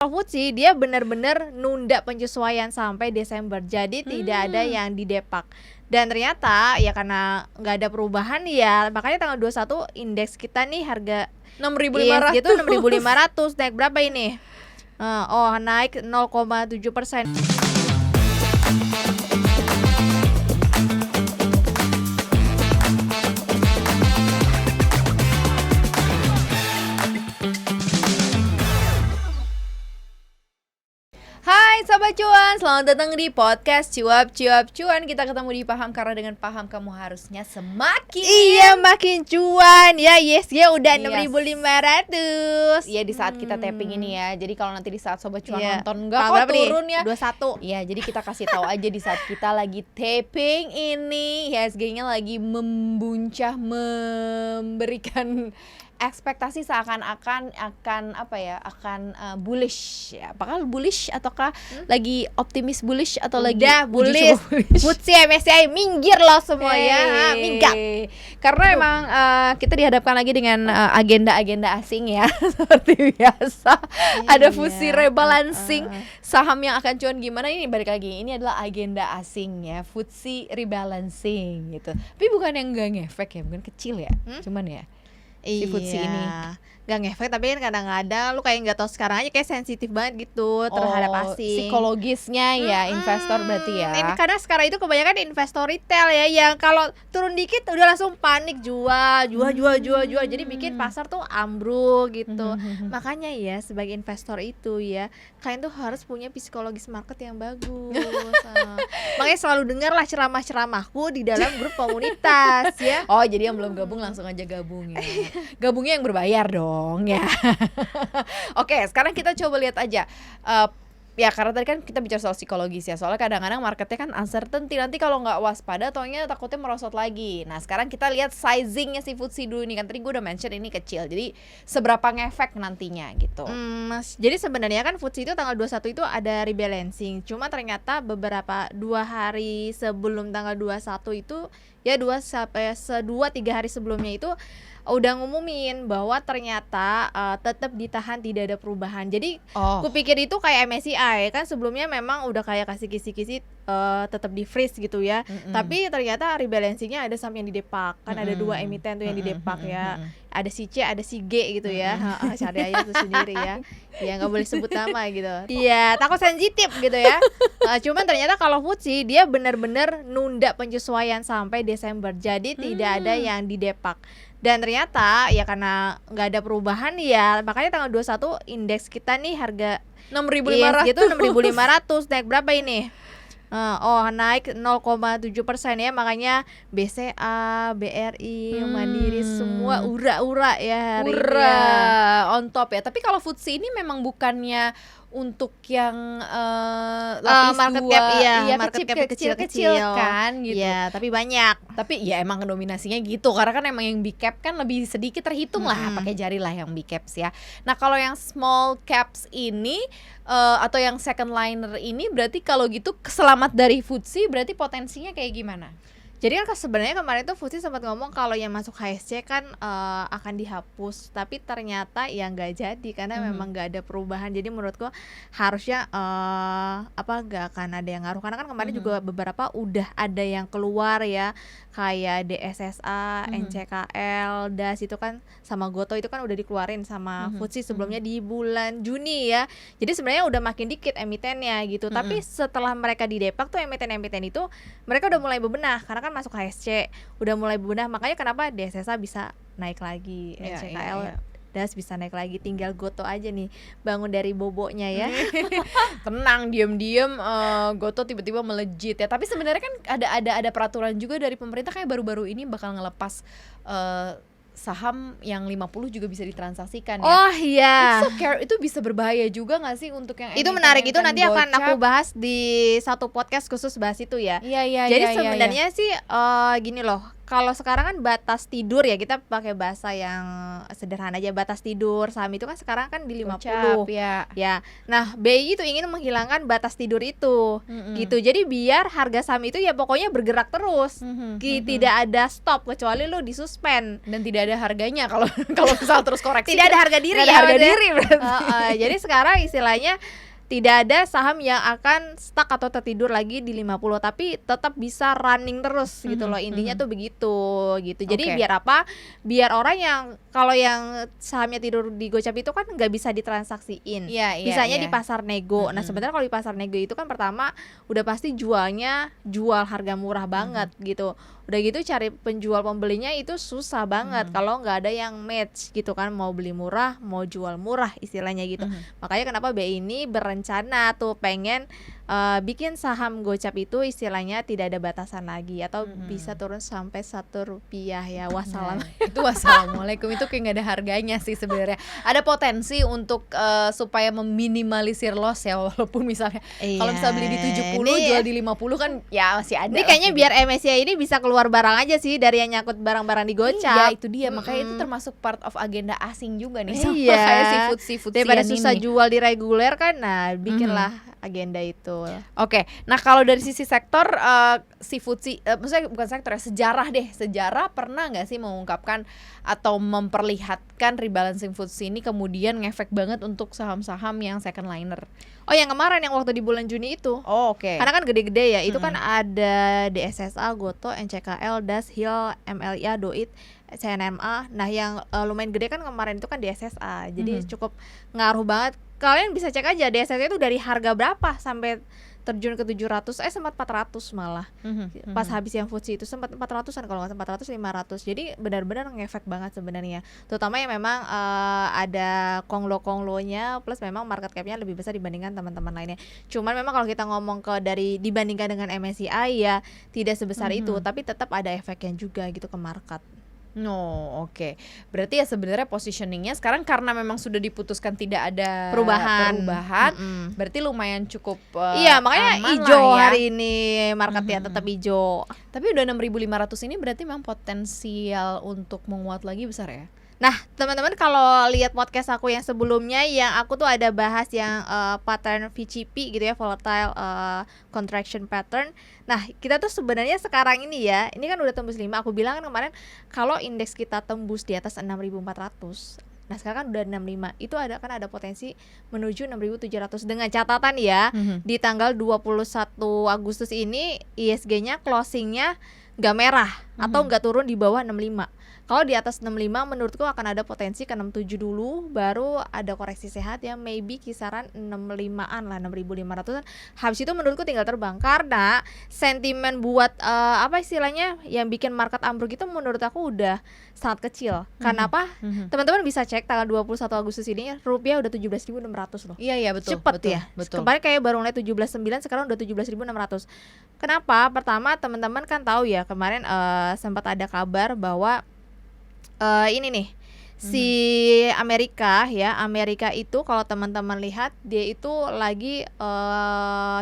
Food sih dia benar-benar nunda penyesuaian sampai Desember, jadi tidak ada yang di Depak. Dan ternyata ya karena nggak ada perubahan ya, makanya tanggal 21 indeks kita nih harga 6.500 ISG itu 6.500, naik berapa ini? Naik 0,7%. Hai Sobat Cuan, selamat datang di podcast Cuap Cuan. Kita ketemu di Paham, karena dengan paham kamu harusnya semakin makin cuan ya. ISG udah Yes. 6.500. Iya, di saat kita tapping ini ya. Jadi kalau nanti di saat Sobat Cuan Iya. nonton enggak Tanggal kok berapa nih? turun ya 21. Iya, jadi kita kasih tahu aja di saat kita lagi tapping ini ISG-nya lagi membuncah, memberikan ekspektasi seakan-akan akan bullish ya. Apakah bullish ataukah lagi optimis bullish atau lagi Udah uji bullish. coba bullish? FTSE MSCI minggir loh semua ya. Minggat. Karena emang kita dihadapkan lagi dengan agenda-agenda asing ya. Seperti biasa. Ada FTSE rebalancing, saham yang akan cuan gimana, ini balik lagi. Ini adalah agenda asing ya, FTSE rebalancing gitu. Tapi bukan yang enggak ngefek ya, bukan kecil ya. Cuman ya si FTSE ini gak ngefek, tapi kan kadang-kadang lu kayak nggak tahu sekarang aja kayak sensitif banget gitu terhadap asing. psikologisnya ya, investor berarti ya. Ini karena sekarang itu kebanyakan investor retail ya, yang kalau turun dikit udah langsung panik jual. Jadi bikin pasar tuh ambruk gitu. Makanya ya sebagai investor itu ya, kalian tuh harus punya psikologis market yang bagus. Makanya selalu dengarlah ceramah-ceramahku di dalam grup komunitas ya. Oh, jadi yang belum gabung langsung aja gabung ya. Gabungnya yang berbayar dong ya. Oke, sekarang kita coba lihat aja. Ya karena tadi kan kita bicara soal psikologis ya. Soalnya kadang-kadang marketnya kan uncertainty. Nanti kalau nggak waspada, taunya takutnya merosot lagi. Nah sekarang kita lihat sizingnya si FTSE dulu nih. Kan tadi gue udah mention ini kecil. Jadi seberapa ngefek nantinya gitu. Jadi sebenarnya kan FTSE itu tanggal 21 itu ada rebalancing. Cuma ternyata beberapa 2 hari sebelum tanggal 21 itu ya 2-3 hari sebelumnya itu udah ngumumin bahwa ternyata tetap ditahan, tidak ada perubahan. Jadi kupikir itu kayak MSCI kan sebelumnya memang udah kayak kasih kisi-kisi tetap di freeze gitu ya. Tapi ternyata rebalancingnya ada saham yang di Depak. Kan ada 2 emiten tuh yang di Depak ya. Ada si C, ada si G gitu ya. Cari aja tuh sendiri ya. Ya nggak boleh sebut nama gitu. Iya, takut sensitif gitu ya. Cuman ternyata kalau FTSE dia benar-benar nunda penyesuaian sampai Desember. Jadi tidak ada yang di Depak. Dan ternyata ya karena nggak ada perubahan ya, makanya tanggal 21 indeks kita nih harga 6.500 ISG itu 6.500, naik berapa ini? Naik 0,7% ya. Makanya BCA, BRI, Mandiri semua ura-ura ya hari ini ya. On top ya. Tapi kalau FTSE ini memang bukannya untuk yang lapis market 2, cap, iya, market cap kecil-kecil kan gitu. Iya, tapi banyak. Tapi ya emang dominasinya gitu, karena kan emang yang big cap kan lebih sedikit terhitung lah, pakai jari lah yang big caps ya. Nah kalau yang small caps ini atau yang second liner ini, berarti kalau gitu selamat dari FTSE berarti potensinya kayak gimana? Jadi kan sebenarnya kemarin tuh FTSE sempat ngomong kalau yang masuk HSC kan akan dihapus, tapi ternyata ya nggak jadi karena memang nggak ada perubahan. Jadi menurutku harusnya nggak akan ada yang ngaruh, karena kan kemarin juga beberapa udah ada yang keluar ya, kayak DSSA, NCKL, DAS itu kan sama Goto itu kan udah dikeluarin sama FTSE sebelumnya di bulan Juni ya. Jadi sebenarnya udah makin dikit emitennya gitu. Tapi setelah mereka di Depak tuh emiten-emiten itu mereka udah mulai bebenah, karena kan masuk HSC udah mulai bebenah. Makanya kenapa DSSA bisa naik lagi, NCKL DAS bisa naik lagi. Tinggal Goto aja nih bangun dari boboknya ya. Tenang, diam-diam Goto tiba-tiba melejit ya. Tapi sebenarnya kan ada peraturan juga dari pemerintah, kayak baru-baru ini bakal ngelepas saham yang 50 juga bisa ditransaksikan ya. Oh iya. Itu bisa berbahaya juga nggak sih untuk yang itu menarik, itu nanti akan gocap? aku bahas di satu podcast khusus bahas itu ya. Iya. Jadi sebenarnya sih gini loh, kalau sekarang kan batas tidur ya, kita pakai bahasa yang sederhana aja, batas tidur saham itu kan sekarang kan di 50 Gocap ya. ya. Nah, BI itu ingin menghilangkan batas tidur itu gitu. Jadi biar harga saham itu ya pokoknya bergerak terus. Tidak ada stop kecuali lu disuspend. Dan tidak ada harganya kalau kalau misal terus koreksi. Tidak ada harga diri Tidak ada ya, harga maksudnya. diri berarti. Jadi sekarang istilahnya tidak ada saham yang akan stuck atau tertidur lagi di 50, tapi tetap bisa running terus gitu loh. Intinya tuh begitu gitu. Jadi Oke. biar apa? Biar orang yang kalau yang sahamnya tidur di Gocap itu kan nggak bisa ditransaksiin. Iya, iya, Bisanya iya. di pasar nego. Nah, sebenarnya kalau di pasar nego itu kan pertama udah pasti jualnya jual harga murah banget gitu. Udah gitu cari penjual pembelinya itu susah banget kalau nggak ada yang match gitu kan, mau beli murah, mau jual murah istilahnya gitu. Makanya kenapa BI ini berencana tuh pengen bikin saham Gocap itu istilahnya tidak ada batasan lagi atau bisa turun sampai Rp1 ya. Wassalam. Itu wassalamualaikum, itu kayak nggak ada harganya sih sebenarnya. Ada potensi untuk supaya meminimalisir loss ya, walaupun misalnya kalau bisa beli di 70 Ini- jual di 50 kan ya masih ada. Ini lah kayaknya gitu. biar MSCI ini bisa keluar barang aja sih dari yang nyangkut barang-barang di Gocap. Iya, itu dia, makanya itu termasuk part of agenda asing juga nih sama Iya. kayak seafood Daripada ini. susah jual di reguler kan, nah bikinlah agenda itu. Oke, nah kalau dari sisi sektor maksudnya bukan sektor ya, sejarah deh. Sejarah pernah nggak sih mengungkapkan atau memperlihatkan rebalancing FTSE ini kemudian ngefek banget untuk saham-saham yang second liner? Oh, yang kemarin yang waktu di bulan Juni itu. Oh, oke. Karena kan gede-gede ya, itu kan ada DSSA, Goto, NCKL, DAS, HIL, MLIA, DOIT, CNMA. Nah, yang lumayan gede kan kemarin itu kan DSSA. Jadi cukup ngaruh banget. Kalian bisa cek aja DSSA itu dari harga berapa sampai terjun ke 700, sempat 400 malah. Pas habis yang FTSE itu sempat 400-an kalau nggak salah, 400 500. Jadi benar-benar ngefek banget sebenarnya. Terutama yang memang ada konglo-konglonya, plus memang market cap-nya lebih besar dibandingkan teman-teman lainnya. Cuman memang kalau kita ngomong dibandingkan dengan MSCI ya tidak sebesar itu, tapi tetap ada efeknya juga gitu ke market. No, oke. Berarti ya sebenarnya positioningnya sekarang karena memang sudah diputuskan tidak ada Perubahan. berarti lumayan cukup Iya, makanya aman hijau lah ya. hari ini marketnya tetap hijau. Tapi udah 6.500 ini berarti memang potensial untuk menguat lagi besar ya? Nah, teman-teman kalau lihat podcast aku yang sebelumnya, yang aku tuh ada bahas yang pattern VCP gitu ya, volatile contraction pattern. Nah, kita tuh sebenarnya sekarang ini ya, ini kan udah tembus 5. Aku bilang kan kemarin kalau indeks kita tembus di atas 6.400. Nah, sekarang kan udah 65. Itu ada potensi menuju 6.700 dengan catatan ya, di tanggal 21 Agustus ini ISG-nya closing-nya nggak merah atau nggak turun di bawah 65. Kalau di atas 65 menurutku akan ada potensi ke 67 dulu, baru ada koreksi sehat ya, maybe kisaran 65-an lah, 6.500-an. Habis itu menurutku tinggal terbang, karena sentimen buat apa istilahnya yang bikin market ambruk itu menurut aku udah sangat kecil. Karena apa? Teman-teman bisa cek tanggal 21 Agustus ini rupiah udah 17.600 loh. Iya, betul. Cepet betul, ya. Betul. Kemarin kayak baru mulai 17.9, sekarang udah 17.600. Kenapa? Pertama, teman-teman kan tahu ya, kemarin sempat ada kabar bahwa ini nih si Amerika itu kalau teman-teman lihat dia itu lagi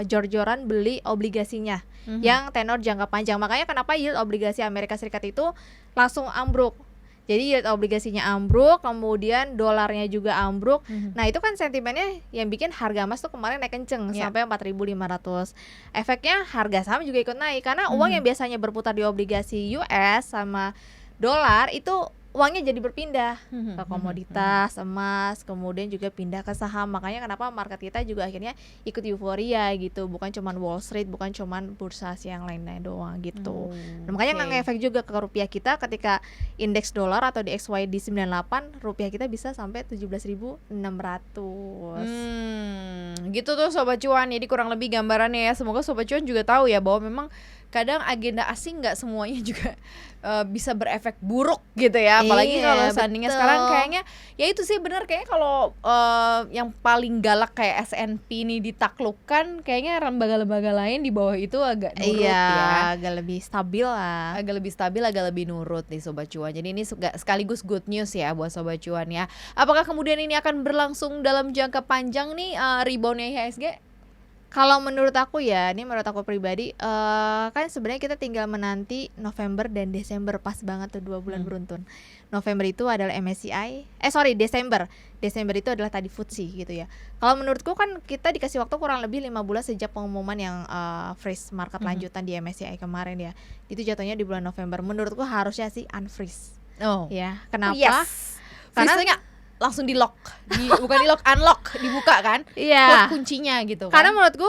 jor-joran beli obligasinya yang tenor jangka panjang. Makanya kenapa yield obligasi Amerika Serikat itu langsung ambruk. Jadi yield obligasinya ambruk, kemudian dolarnya juga ambruk. Nah, itu kan sentimennya yang bikin harga emas tuh kemarin naik kenceng sampai 4.500. Efeknya harga saham juga ikut naik karena uang yang biasanya berputar di obligasi US sama dolar itu uangnya jadi berpindah ke komoditas, emas, kemudian juga pindah ke saham. Makanya kenapa market kita juga akhirnya ikut euforia gitu, bukan cuman Wall Street, bukan cuman bursa yang lain-lain doang gitu. Nah, makanya ngefek juga ke rupiah kita ketika indeks dolar atau di XY di 98, rupiah kita bisa sampai 17.600. Gitu tuh Sobat Cuan. Jadi kurang lebih gambarannya ya. Semoga Sobat Cuan juga tahu ya bahwa memang kadang agenda asing nggak semuanya juga bisa berefek buruk gitu ya, apalagi kalau seandainya sekarang kayaknya ya itu sih benar, kayaknya kalau yang paling galak kayak S&P ini ditaklukkan, kayaknya lembaga-lembaga lain di bawah itu agak nurut ya, agak lebih stabil lah, agak lebih nurut nih Sobat Cuan. Jadi ini sekaligus good news ya buat Sobat Cuan ya. Apakah kemudian ini akan berlangsung dalam jangka panjang nih reboundnya IHSG? Kalau menurut aku ya, ini menurut aku pribadi, kan sebenarnya kita tinggal menanti November dan Desember, pas banget tuh 2 bulan beruntun. November itu adalah MSCI, Desember. Desember itu adalah tadi FTSE gitu ya. Kalau menurutku kan kita dikasih waktu kurang lebih 5 bulan sejak pengumuman yang freeze market lanjutan di MSCI kemarin ya. Itu jatuhnya di bulan November. Menurutku harusnya sih unfreeze. Oh. Ya, kenapa? Yes. Karena Freeze-nya langsung di lock, bukan di lock, unlock, dibuka kan? iya. Lock kuncinya gitu kan. Karena menurutku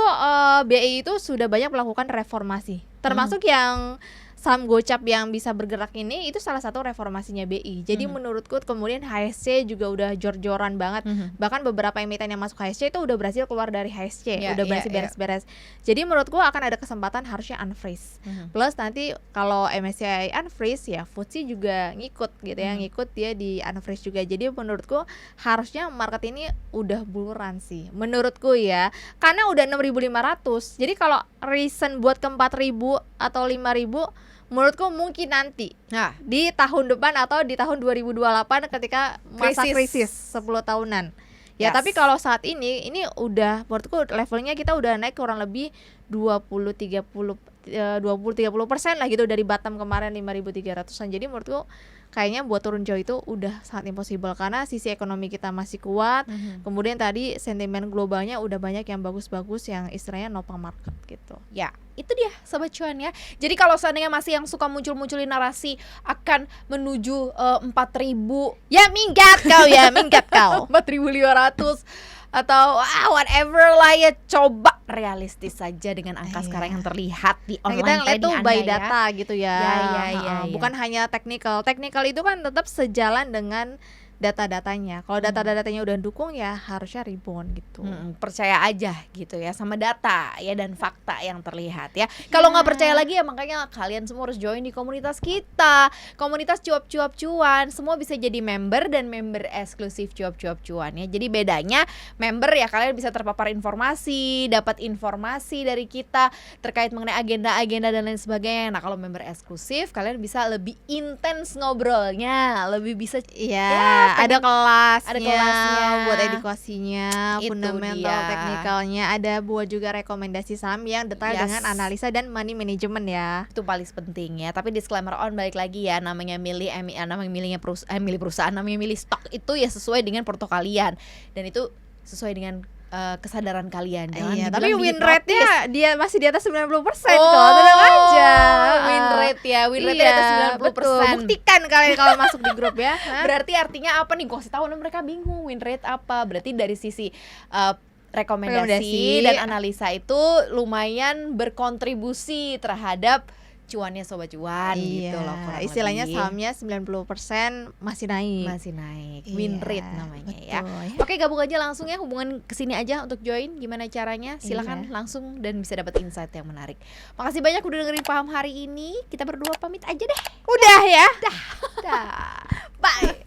BI itu sudah banyak melakukan reformasi, termasuk yang saham gocap yang bisa bergerak ini, itu salah satu reformasinya BI. Jadi menurutku kemudian HSC juga udah jor-joran banget. Bahkan beberapa emiten yang masuk HSC itu udah berhasil keluar dari HSC, udah berhasil beres-beres. Jadi menurutku akan ada kesempatan harusnya unfreeze. Plus nanti kalau MSCI unfreeze ya FTSE juga ngikut gitu ya, ngikut dia di unfreeze juga. Jadi menurutku harusnya market ini udah bull run sih, menurutku ya. Karena udah 6.500. Jadi kalau reason buat ke 4.000 atau 5.000, menurutku mungkin nanti di tahun depan atau di tahun 2028 ketika masa krisis 10 tahunan. Ya, tapi kalau saat ini udah menurutku levelnya kita udah naik kurang lebih 20-30% lah gitu dari bottom kemarin 5.300-an. Jadi menurutku kayaknya buat turun jauh itu udah sangat impossible karena sisi ekonomi kita masih kuat. Kemudian tadi sentimen globalnya udah banyak yang bagus-bagus yang istilahnya nopang market gitu. Ya, itu dia Sobat Cuan ya. Jadi kalau seandainya masih yang suka muncul-munculin narasi akan menuju 4.000, ya minggat kau 4.500 atau whatever lah ya, coba realistis saja dengan angka sekarang yang terlihat di online kita ngeliat tuh trading by Anda data gitu ya. Ya. Bukan hanya technical itu kan tetap sejalan dengan data-datanya. Kalau data-datanya udah dukung ya harusnya rebound gitu. Percaya aja gitu ya sama data ya dan fakta yang terlihat ya. Kalau nggak percaya lagi ya makanya kalian semua harus join di komunitas kita. Komunitas cuap-cuap cuan. Semua bisa jadi member dan member eksklusif cuap-cuap cuan ya. Jadi bedanya member ya kalian bisa terpapar informasi, dapat informasi dari kita terkait mengenai agenda-agenda dan lain sebagainya. Nah, kalau member eksklusif kalian bisa lebih intens ngobrolnya, lebih bisa ada kelasnya buat edukasinya, Itu fundamental, dia. teknikalnya, ada buat juga rekomendasi saham yang detail dengan analisa dan money management ya. Itu paling penting ya. Tapi disclaimer balik lagi ya, namanya milih perusahaan, namanya milih stok itu ya sesuai dengan porto kalian dan itu sesuai dengan kesadaran kalian. Jangan tapi dibilang win hipnotis. rate-nya dia masih di atas 90% kok. Tenang aja. Win rate di atas 90%. Betul. Buktikan kalian kalau masuk di grup ya. Berarti artinya apa nih? Gua kasih tahu mereka bingung win rate apa. Berarti dari sisi rekomendasi dan analisa itu lumayan berkontribusi terhadap cuannya Sobat Cuan gitu loh, kurang istilahnya lebih. sahamnya 90% masih naik. Win rate namanya betul, ya. Oke, gabung aja langsung ya, hubungan kesini aja untuk join. Gimana caranya? Silakan langsung dan bisa dapat insight yang menarik. Makasih banyak udah dengerin Paham hari ini. Kita berdua pamit aja deh. Udah ya. Dah. Bye.